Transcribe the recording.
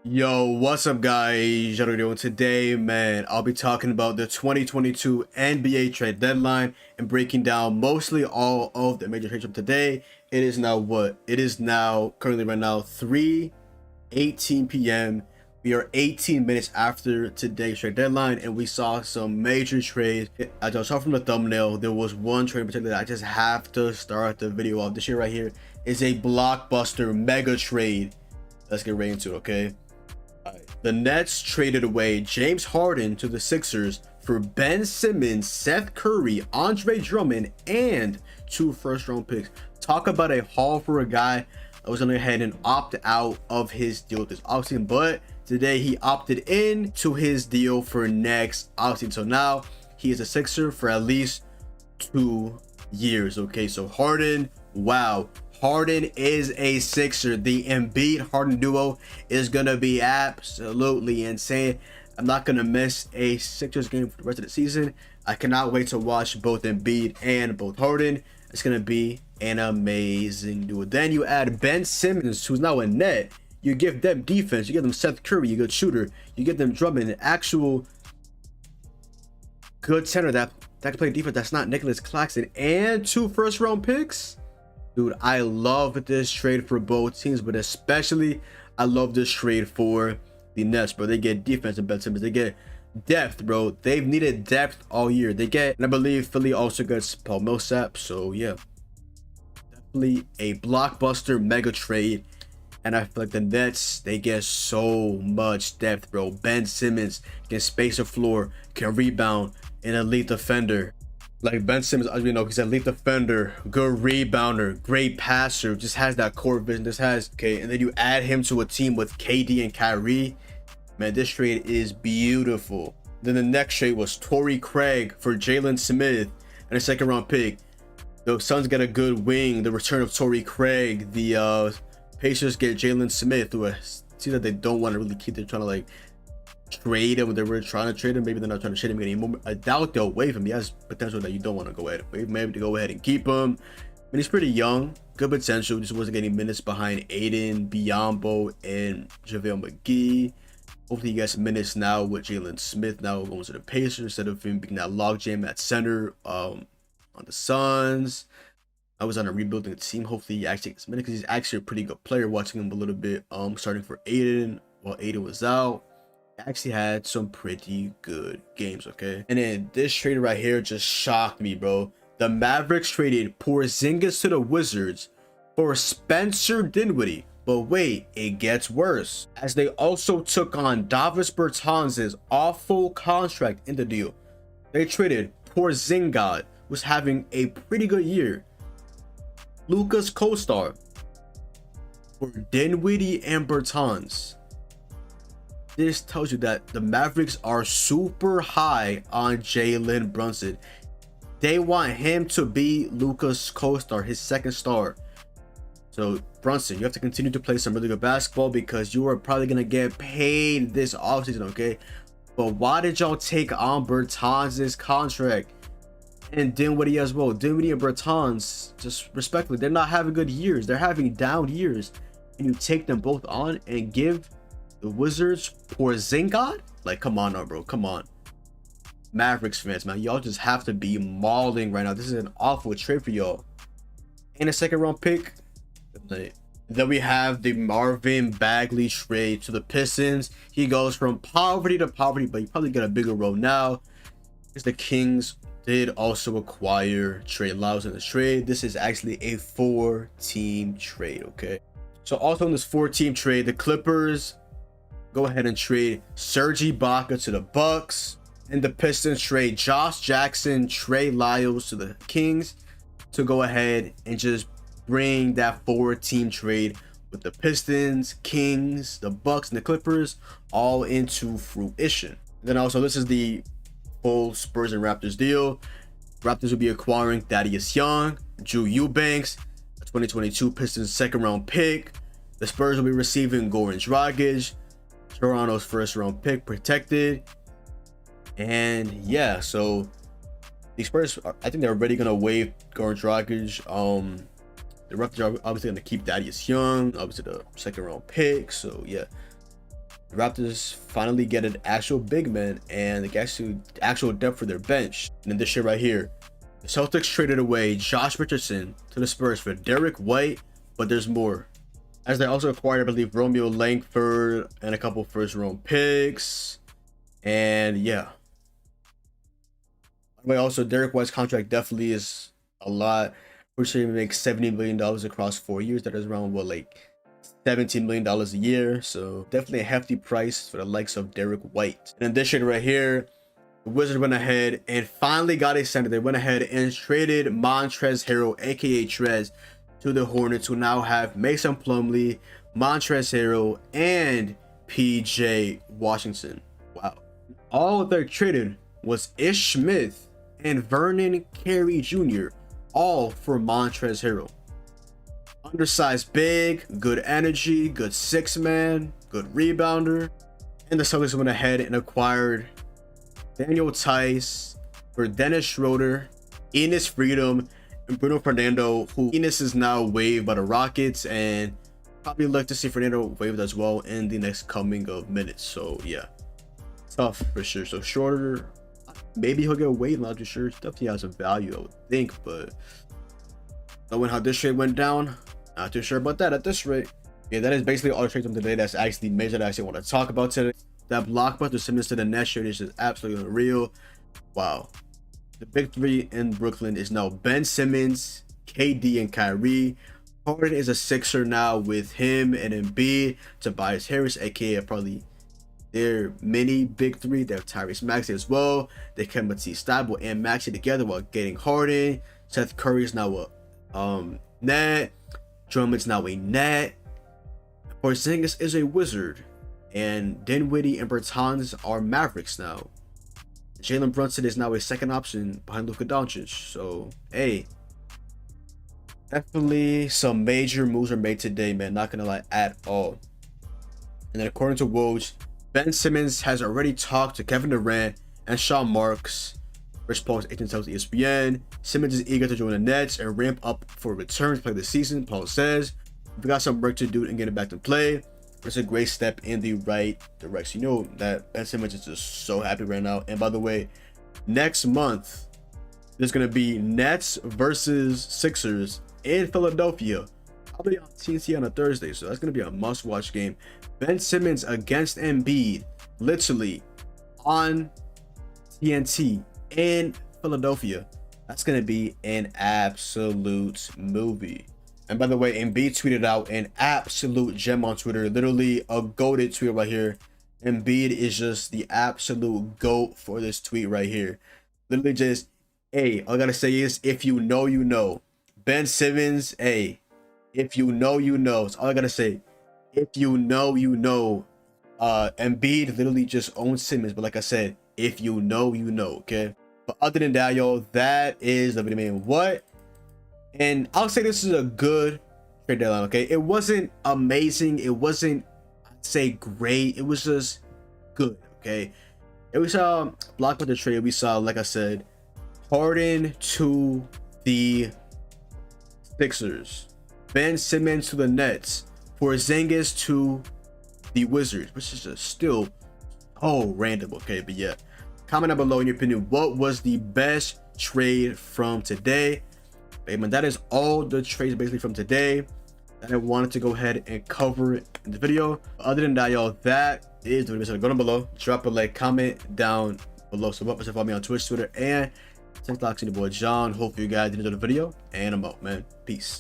Yo, what's up guys? How are you doing today? Man, I'll be talking about the 2022 NBA trade deadline and breaking down mostly all of the major trades from today. It is now what? It is now currently right now 3:18 p.m. We are 18 minutes after today's trade deadline and we saw some major trades. As I saw from the thumbnail, there was one trade in particular that I just have to start the video off. This shit right here is a blockbuster mega trade. Let's get right into it, okay? The Nets traded away James Harden to the Sixers for Ben Simmons, Seth Curry, Andre Drummond, and 2 first-round picks. Talk about a haul for a guy that was going to go ahead and opt out of his deal with this offseason, but today he opted in to his deal for next offseason. So now he is a Sixer for at least 2 years. Okay, so Harden, wow. Harden is a Sixer. The Embiid Harden duo is gonna be absolutely insane. I'm not gonna miss a Sixers game for the rest of the season. I cannot wait to watch both Embiid and both Harden. It's gonna be an amazing duo. Then you add Ben Simmons, who's now a net. You give them defense. You give them Seth Curry, a good shooter. You give them Drummond, an actual good center that can play defense. That's not Nicholas Claxton, and 2 first-round picks. Dude, I love this trade for both teams, but especially I love this trade for the Nets, bro. They get defense and Ben Simmons. They get depth, bro. They've needed depth all year. They get, and I believe Philly also gets Paul Millsap. So yeah, definitely a blockbuster mega trade. And I feel like the Nets, they get so much depth, bro. Ben Simmons can space the floor, can rebound, an elite defender. Like Ben Simmons, as we know, he's an elite defender, good rebounder, great passer, just has that core vision, just has, okay, and then you add him to a team with KD and Kyrie. Man, this trade is beautiful. Then the next trade was Torrey Craig for Jalen Smith and a 2nd-round pick. The Suns get a good wing, the return of Torrey Craig. The Pacers get Jalen Smith, who seems that they don't want to really keep. They're trying to like trade him when they were trying to trade him. Maybe they're not trying to trade him anymore. I doubt they'll waive him. He has potential that you don't want to go ahead and waive. Maybe to go ahead and keep him. I mean, he's pretty young, good potential. Just wasn't getting minutes behind Aiden, Biyombo, and JaVale McGee. Hopefully he gets minutes now with Jalen Smith now going to the Pacers instead of him being that logjam at center on the Suns. I was on a rebuilding team. Hopefully he actually gets minutes because he's actually a pretty good player. Watching him a little bit starting for Aiden while Aiden was out. Actually had some pretty good games, okay? And then this trade right here just shocked me, bro. The Mavericks traded Porzingis to the Wizards for Spencer Dinwiddie. But wait, it gets worse, as they also took on Davis Bertans' awful contract in the deal. They traded Porzingis, who's having a pretty good year, Luka's co-star, for Dinwiddie and Bertans. This tells you that the Mavericks are super high on Jalen Brunson. They want him to be Luka's co-star, his 2nd star. So Brunson, you have to continue to play some really good basketball because you are probably gonna get paid this offseason, okay? But why did y'all take on Bertans' contract and Dinwiddie as well? Dinwiddie and Bertans, just respectfully, they're not having good years. They're having down years, and you take them both on and give the Wizards Porzingis? Like, come on now, bro. Come on. Mavericks fans, man. Y'all just have to be mauling right now. This is an awful trade for y'all. And a 2nd-round pick. Then we have the Marvin Bagley trade to the Pistons. He goes from poverty to poverty, but he probably got a bigger role now. Because the Kings did also acquire Trey Lyles in this trade. This is actually a 4-team trade, okay? So also in this 4-team trade, the Clippers go ahead and trade Serge Ibaka to the Bucks, and the Pistons trade Josh Jackson, Trey Lyles to the Kings to go ahead and just bring that 4-team trade with the Pistons, Kings, the Bucks, and the Clippers all into fruition. And then also this is the full Spurs and Raptors deal. Raptors will be acquiring Thaddeus Young, Drew Eubanks, a 2022 Pistons 2nd-round pick. The Spurs will be receiving Goran Dragic, Toronto's 1st-round pick protected. And yeah, so the Spurs, I think they're already gonna waive Goran Dragic. The Raptors are obviously gonna keep Thaddeus Young, obviously the 2nd-round pick. So yeah, The Raptors finally get an actual big man and they actual depth for their bench. And then this shit right here. The Celtics traded away Josh Richardson to the Spurs for Derek White, but there's more. As they also acquired, I believe, Romeo Langford and a couple first-round picks. And yeah. By the way, also, Derek White's contract definitely is a lot. We're sure he makes $70 million across 4 years. That is around, what, like $17 million a year. So definitely a hefty price for the likes of Derek White. And in this shit right here, the Wizards went ahead and finally got a center. They went ahead and traded Montrezl Harrell, aka Trez, to the Hornets, who now have Mason Plumlee, Montrezl Harrell, and PJ Washington. Wow. All they traded was Ish Smith and Vernon Carey Jr., all for Montrezl Harrell. Undersized big, good energy, good six-man, good rebounder. And the Celtics went ahead and acquired Daniel Tice for Dennis Schroeder, Enes Freedom, and Bruno Fernando, who Enes is now waived by the Rockets, and probably look to see Fernando waived as well in the next coming of minutes. So yeah, tough for sure. So Schroeder, maybe he'll get waived, I'm not too sure. Definitely has some value, I would think, but knowing how this trade went down, not too sure about that at this rate. Yeah, that is basically all the trades from today that's actually major that I actually want to talk about today. That blockbuster Simmons to the Nets trade is just absolutely unreal. Wow. The big three in Brooklyn is now Ben Simmons, KD, and Kyrie. Harden is a Sixer now with him and Embiid, Tobias Harris, aka probably their mini big three. They have Tyrese Maxey as well. They kept Matisse Thybulle and Maxey together while getting Harden. Seth Curry is now a net. Drummond's now a net. Porzingis is a Wizard. And Dinwiddie and Bertans are Mavericks now. Jalen Brunson is now a second option behind Luka Doncic. So, hey, definitely some major moves are made today, man. Not gonna lie at all. And then according to Woj, Ben Simmons has already talked to Kevin Durant and Sean Marks. Rich Paul's agent tells ESPN. Simmons is eager to join the Nets and ramp up for a return to play this season. Paul says, "We got some work to do and get it back to play. It's a great step in the right direction." You know that Ben Simmons is just so happy right now. And by the way, next month there's gonna be Nets versus Sixers in Philadelphia, probably on TNT on a Thursday. So that's gonna be a must-watch game. Ben Simmons against Embiid, literally on TNT in Philadelphia. That's gonna be an absolute movie. And by the way, Embiid tweeted out an absolute gem on Twitter, literally a goated tweet right here. Embiid is just the absolute GOAT for this tweet right here. Literally just, hey, all I gotta say is, if you know, you know. Ben Simmons, hey, if you know, you know. That's all I gotta say. If you know, you know. Embiid literally just owns Simmons, but like I said, if you know, you know, okay? But other than that, yo, that is the video, man. What? And I'll say this is a good trade deadline, okay? It wasn't amazing. It wasn't, I'd say, great. It was just good, okay? And we saw blockbuster trade. We saw, like I said, Harden to the Sixers, Ben Simmons to the Nets, Porzingis to the Wizards, which is just still random, okay? But yeah, comment down below in your opinion, what was the best trade from today? Hey man, that is all the trades basically from today that I wanted to go ahead and cover in the video. Other than that, y'all, that is the video. So go down below, drop a like, comment down below. So what follow me on Twitch, Twitter, and TikTok. See the boy John. Hopefully you guys did enjoy the video, and I'm out, man. Peace.